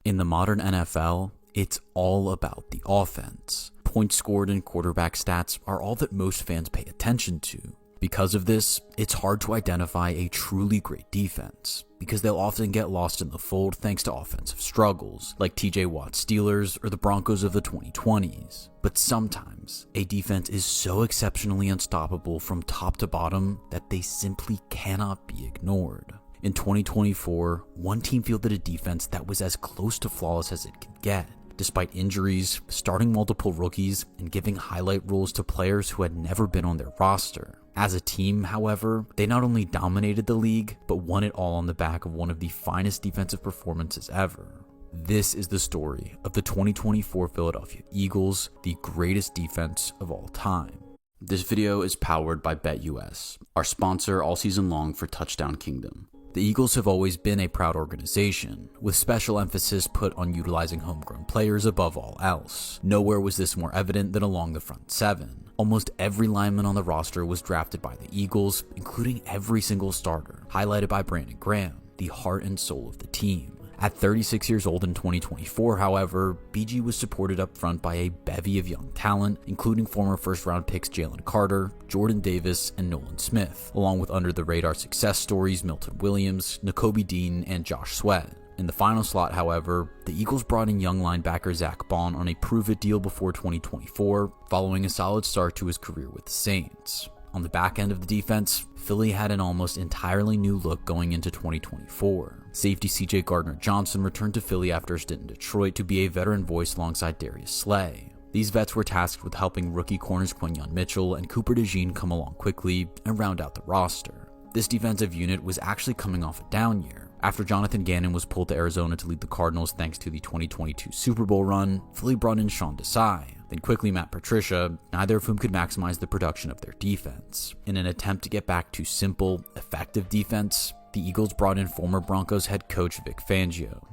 In the modern NFL, it's all about the offense. Points scored and quarterback stats are all that most fans pay attention to. Because of this, it's hard to identify a truly great defense, because they'll often get lost in the fold thanks to offensive struggles, like TJ Watt's Steelers or the Broncos of the 2020s. But sometimes, a defense is so exceptionally unstoppable from top to bottom that they simply cannot be ignored. In 2024, one team fielded a defense that was as close to flawless as it could get, despite injuries, starting multiple rookies, and giving highlight reels to players who had never been on their roster. As a team, however, they not only dominated the league, but won it all on the back of one of the finest defensive performances ever. This is the story of the 2024 Philadelphia Eagles, the greatest defense of all time. This video is powered by BetUS, our sponsor all season long for Touchdown Kingdom. The Eagles have always been a proud organization, with special emphasis put on utilizing homegrown players above all else. Nowhere was this more evident than along the front seven. Almost every lineman on the roster was drafted by the Eagles, including every single starter, highlighted by Brandon Graham, the heart and soul of the team. At 36 years old in 2024, however, BG was supported up front by a bevy of young talent, including former first-round picks Jalen Carter, Jordan Davis, and Nolan Smith, along with under-the-radar success stories Milton Williams, Nakobe Dean, and Josh Sweat. In the final slot, however, the Eagles brought in young linebacker Zack Baun on a prove-it deal before 2024, following a solid start to his career with the Saints. On the back end of the defense, Philly had an almost entirely new look going into 2024. Safety CJ Gardner-Johnson returned to Philly after a stint in Detroit to be a veteran voice alongside Darius Slay. These vets were tasked with helping rookie corners Quinyon Mitchell and Cooper DeJean come along quickly and round out the roster. This defensive unit was actually coming off a down year. After Jonathan Gannon was pulled to Arizona to lead the Cardinals thanks to the 2022 Super Bowl run, Philly brought in Sean Desai, then quickly Matt Patricia, neither of whom could maximize the production of their defense. In an attempt to get back to simple, effective defense, the Eagles brought in former Broncos head coach Vic Fangio.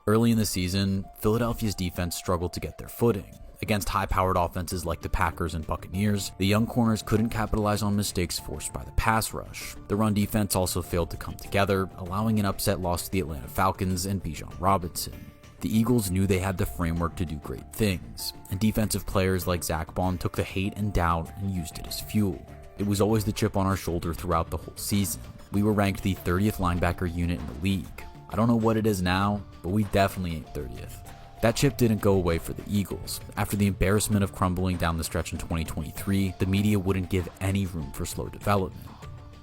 Early in the season, Philadelphia's defense struggled to get their footing. Against high-powered offenses like the Packers and Buccaneers, the young corners couldn't capitalize on mistakes forced by the pass rush. The run defense also failed to come together, allowing an upset loss to the Atlanta Falcons and Bijan Robinson. The Eagles knew they had the framework to do great things, and defensive players like Zack Baun took the hate and doubt and used it as fuel. It was always the chip on our shoulder throughout the whole season. We were ranked the 30th linebacker unit in the league. I don't know what it is now, but we definitely ain't 30th. That chip didn't go away for the Eagles. After the embarrassment of crumbling down the stretch in 2023, the media wouldn't give any room for slow development.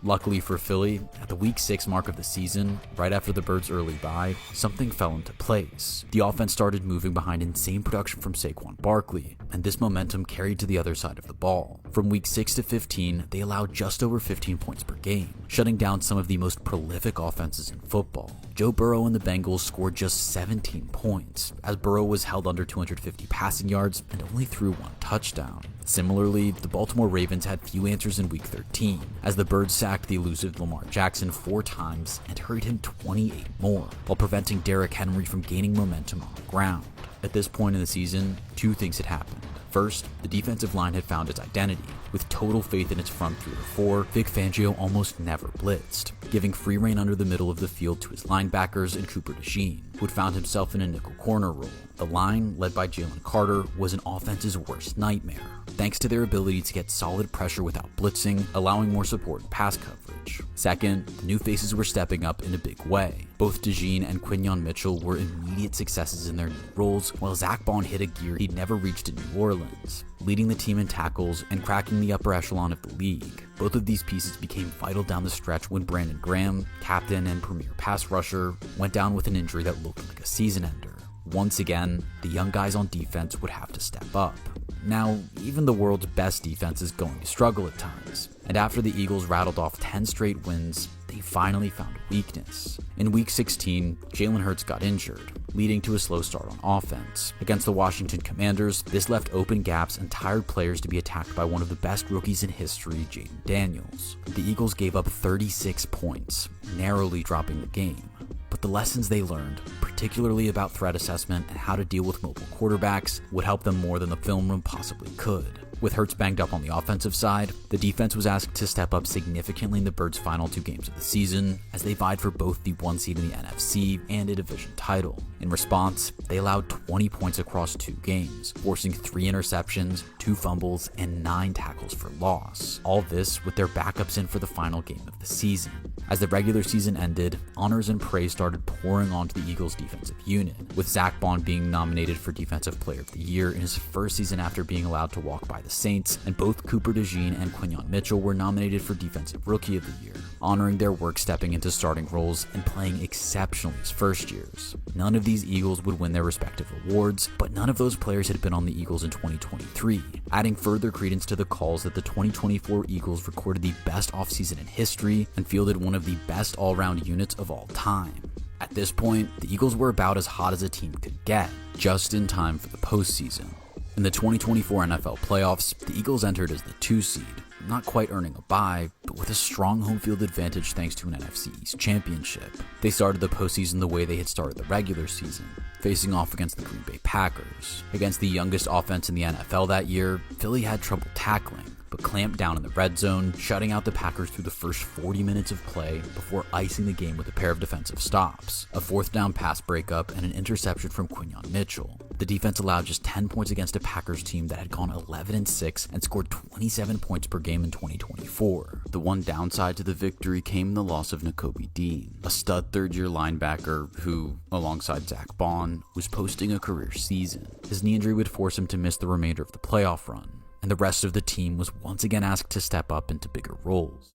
Luckily for Philly, at the week 6 mark of the season, right after the Birds' early bye, something fell into place. The offense started moving behind insane production from Saquon Barkley, and this momentum carried to the other side of the ball. From week 6 to 15, they allowed just over 15 points per game, shutting down some of the most prolific offenses in football. Joe Burrow and the Bengals scored just 17 points, as Burrow was held under 250 passing yards and only threw one touchdown. Similarly, the Baltimore Ravens had few answers in week 13, as the Birds sacked the elusive Lamar Jackson 4 times and hurried him 28 more, while preventing Derrick Henry from gaining momentum on the ground. At this point in the season, 2 things had happened. First, the defensive line had found its identity. With total faith in its front 3 or 4, Vic Fangio almost never blitzed, giving free rein under the middle of the field to his linebackers and Cooper DeJean, who had found himself in a nickel corner role. The line, led by Jalen Carter, was an offense's worst nightmare, thanks to their ability to get solid pressure without blitzing, allowing more support and pass coverage. Second, the new faces were stepping up in a big way. Both DeJean and Quinyon Mitchell were immediate successes in their new roles, while Zack Baun hit a gear he'd never reached in New Orleans, leading the team in tackles and cracking the upper echelon of the league. Both of these pieces became vital down the stretch when Brandon Graham, captain and premier pass rusher, went down with an injury that looked like a season ender. Once again, the young guys on defense would have to step up. Now, even the world's best defense is going to struggle at times, and after the Eagles rattled off 10 straight wins, they finally found a weakness. In week 16, Jalen Hurts got injured, leading to a slow start on offense. Against the Washington Commanders, this left open gaps and tired players to be attacked by one of the best rookies in history, Jayden Daniels. The Eagles gave up 36 points, narrowly dropping the game. but the lessons they learned, particularly about threat assessment and how to deal with mobile quarterbacks, would help them more than the film room possibly could. With Hurts banged up on the offensive side, the defense was asked to step up significantly in the Birds' final 2 games of the season, as they vied for both the 1 seed in the NFC and a division title. In response, they allowed 20 points across 2 games, forcing 3 interceptions, 2 fumbles, and 9 tackles for loss. All this with their backups in for the final game of the season. As the regular season ended, honors and praise started pouring onto the Eagles' defensive unit, with Zach Bond being nominated for Defensive Player of the Year in his first season after being allowed to walk by the Saints, and both Cooper DeJean and Quinyon Mitchell were nominated for Defensive Rookie of the Year, honoring their work stepping into starting roles and playing exceptionally as first years. None of these Eagles would win their respective awards, but none of those players had been on the Eagles in 2023, adding further credence to the calls that the 2024 Eagles recorded the best offseason in history and fielded one of the best all-round units of all time. At this point, the Eagles were about as hot as a team could get, just in time for the postseason. In the 2024 NFL playoffs, the Eagles entered as the 2 seed, not quite earning a bye, but with a strong home field advantage thanks to an NFC East championship. They started the postseason the way they had started the regular season, facing off against the Green Bay Packers. Against the youngest offense in the NFL that year, Philly had trouble tackling, but clamped down in the red zone, shutting out the Packers through the first 40 minutes of play before icing the game with a pair of defensive stops, a 4th down pass breakup, and an interception from Quinyon Mitchell. The defense allowed just 10 points against a Packers team that had gone 11-6 and scored 27 points per game in 2024. The one downside to the victory came in the loss of Nakobe Dean, a stud third-year linebacker who, alongside Zach Bond, was posting a career season. His knee injury would force him to miss the remainder of the playoff run, and the rest of the team was once again asked to step up into bigger roles.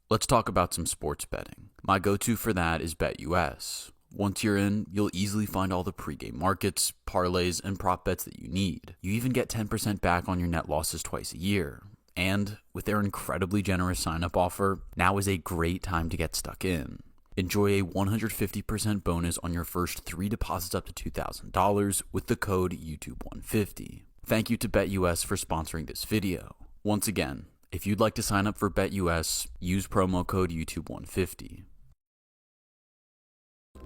Let's talk about some sports betting. My go-to for that is BetUS. Once you're in, you'll easily find all the pregame markets, parlays, and prop bets that you need. You even get 10% back on your net losses twice a year. And with their incredibly generous sign-up offer, now is a great time to get stuck in. Enjoy a 150% bonus on your first 3 deposits up to $2,000 with the code YouTube150. Thank you to BetUS for sponsoring this video. Once again, if you'd like to sign up for BetUS, use promo code YouTube150.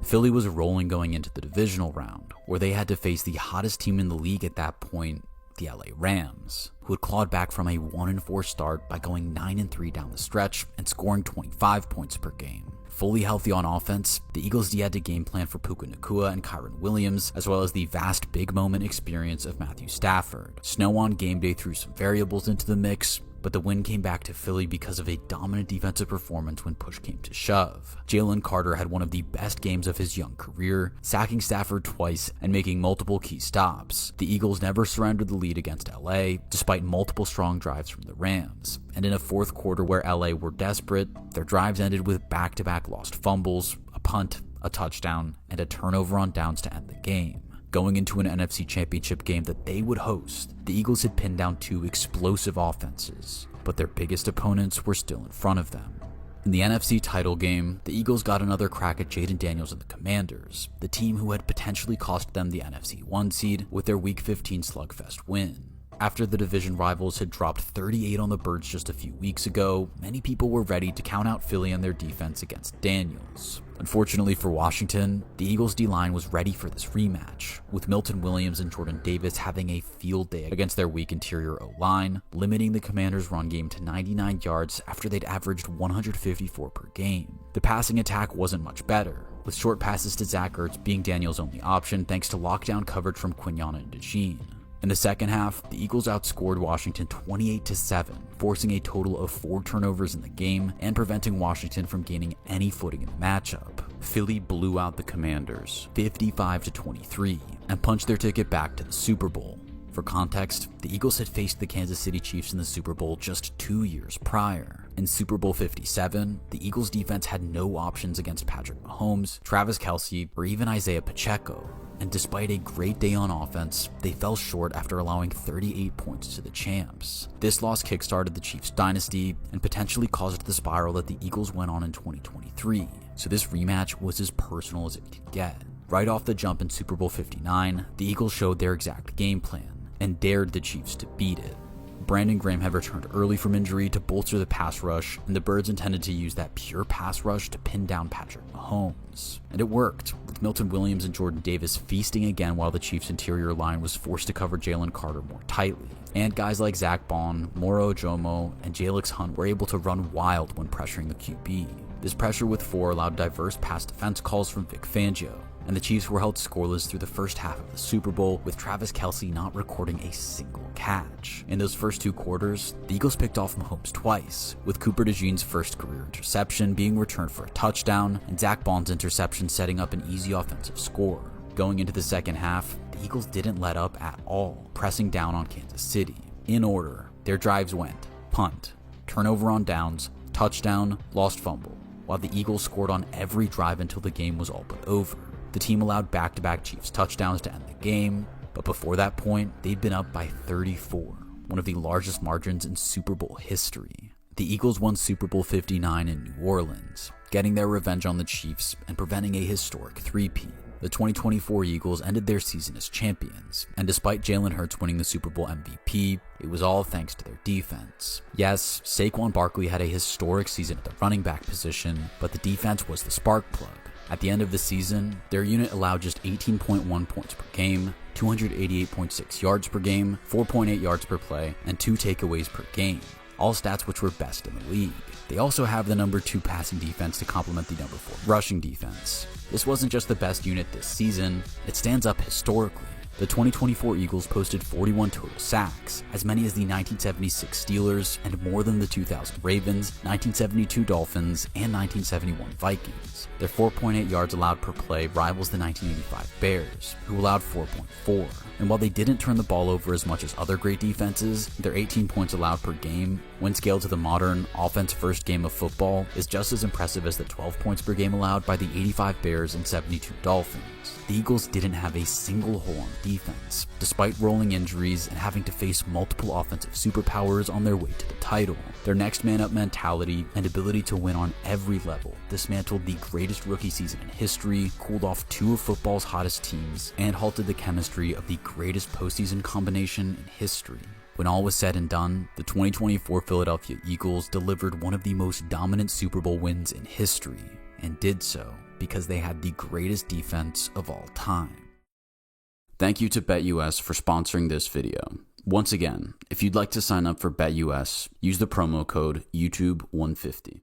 Philly was rolling going into the divisional round, where they had to face the hottest team in the league at that point, the LA Rams, who had clawed back from a 1-4 start by going 9-3 down the stretch and scoring 25 points per game. Fully healthy on offense, the Eagles had to game plan for Puka Nacua and Kyren Williams, as well as the vast big moment experience of Matthew Stafford. Snow on game day threw some variables into the mix, but the win came back to Philly because of a dominant defensive performance when push came to shove. Jalen Carter had one of the best games of his young career, sacking Stafford twice and making multiple key stops. The Eagles never surrendered the lead against LA, despite multiple strong drives from the Rams. And in a 4th quarter where LA were desperate, their drives ended with back-to-back lost fumbles, a punt, a touchdown, and a turnover on downs to end the game. Going into an NFC Championship game that they would host, the Eagles had pinned down 2 explosive offenses, but their biggest opponents were still in front of them. In the NFC title game, the Eagles got another crack at Jaden Daniels and the Commanders, the team who had potentially cost them the NFC 1 seed with their Week 15 slugfest win. After the division rivals had dropped 38 on the Birds just a few weeks ago, many people were ready to count out Philly and their defense against Daniels. Unfortunately for Washington, the Eagles' D-line was ready for this rematch, with Milton Williams and Jordan Davis having a field day against their weak interior O-line, limiting the Commanders' run game to 99 yards after they'd averaged 154 per game. The passing attack wasn't much better, with short passes to Zach Ertz being Daniels' only option thanks to lockdown coverage from Quinyon and DeJean. In the second half, the Eagles outscored Washington 28-7, forcing a total of 4 turnovers in the game and preventing Washington from gaining any footing in the matchup. Philly blew out the Commanders 55-23 and punched their ticket back to the Super Bowl. For context, the Eagles had faced the Kansas City Chiefs in the Super Bowl just 2 years prior. In Super Bowl 57, the Eagles defense had no options against Patrick Mahomes, Travis Kelce, or even Isaiah Pacheco. And despite a great day on offense, they fell short after allowing 38 points to the champs. This loss kickstarted the Chiefs' dynasty and potentially caused the spiral that the Eagles went on in 2023. So this rematch was as personal as it could get. Right off the jump in Super Bowl 59, the Eagles showed their exact game plan and dared the Chiefs to beat it. Brandon Graham had returned early from injury to bolster the pass rush, and the Birds intended to use that pure pass rush to pin down Patrick Mahomes. And it worked, with Milton Williams and Jordan Davis feasting again while the Chiefs' interior line was forced to cover Jalen Carter more tightly. And guys like Zach Bond, Moro Ojomo, and Jalix Hunt were able to run wild when pressuring the QB. This pressure with 4 allowed diverse pass defense calls from Vic Fangio, and the Chiefs were held scoreless through the first half of the Super Bowl, with Travis Kelce not recording a single catch. In those first 2 quarters, the Eagles picked off Mahomes twice, with Cooper DeJean's first career interception being returned for a touchdown, and Zach Bond's interception setting up an easy offensive score. Going into the second half, the Eagles didn't let up at all, pressing down on Kansas City. In order, their drives went punt, turnover on downs, touchdown, lost fumble, while the Eagles scored on every drive until the game was all but over. The team allowed back-to-back Chiefs touchdowns to end the game, but before that point, they'd been up by 34, one of the largest margins in Super Bowl history. The Eagles won Super Bowl 59 in New Orleans, getting their revenge on the Chiefs and preventing a historic three-peat. The 2024 Eagles ended their season as champions, and despite Jalen Hurts winning the Super Bowl MVP, it was all thanks to their defense. Yes, Saquon Barkley had a historic season at the running back position, but the defense was the spark plug. At the end of the season, their unit allowed just 18.1 points per game, 288.6 yards per game, 4.8 yards per play, and 2 takeaways per game, all stats which were best in the league. They also have the number 2 passing defense to complement the number 4 rushing defense. This wasn't just the best unit this season, it stands up historically. The 2024 Eagles posted 41 total sacks, as many as the 1976 Steelers and more than the 2000 Ravens, 1972 Dolphins, and 1971 Vikings. Their 4.8 yards allowed per play rivals the 1985 Bears, who allowed 4.4. And while they didn't turn the ball over as much as other great defenses, their 18 points allowed per game, when scaled to the modern, offense-first game of football, is just as impressive as the 12 points per game allowed by the 85 Bears and 72 Dolphins. The Eagles didn't have a single hole on defense, despite rolling injuries and having to face multiple offensive superpowers on their way to the title. Their next man-up mentality and ability to win on every level dismantled the greatest rookie season in history, cooled off 2 of football's hottest teams, and halted the chemistry of the greatest postseason combination in history. When all was said and done, the 2024 Philadelphia Eagles delivered one of the most dominant Super Bowl wins in history, and did so because they had the greatest defense of all time. Thank you to BetUS for sponsoring this video. Once again, if you'd like to sign up for BetUS, use the promo code YouTube150.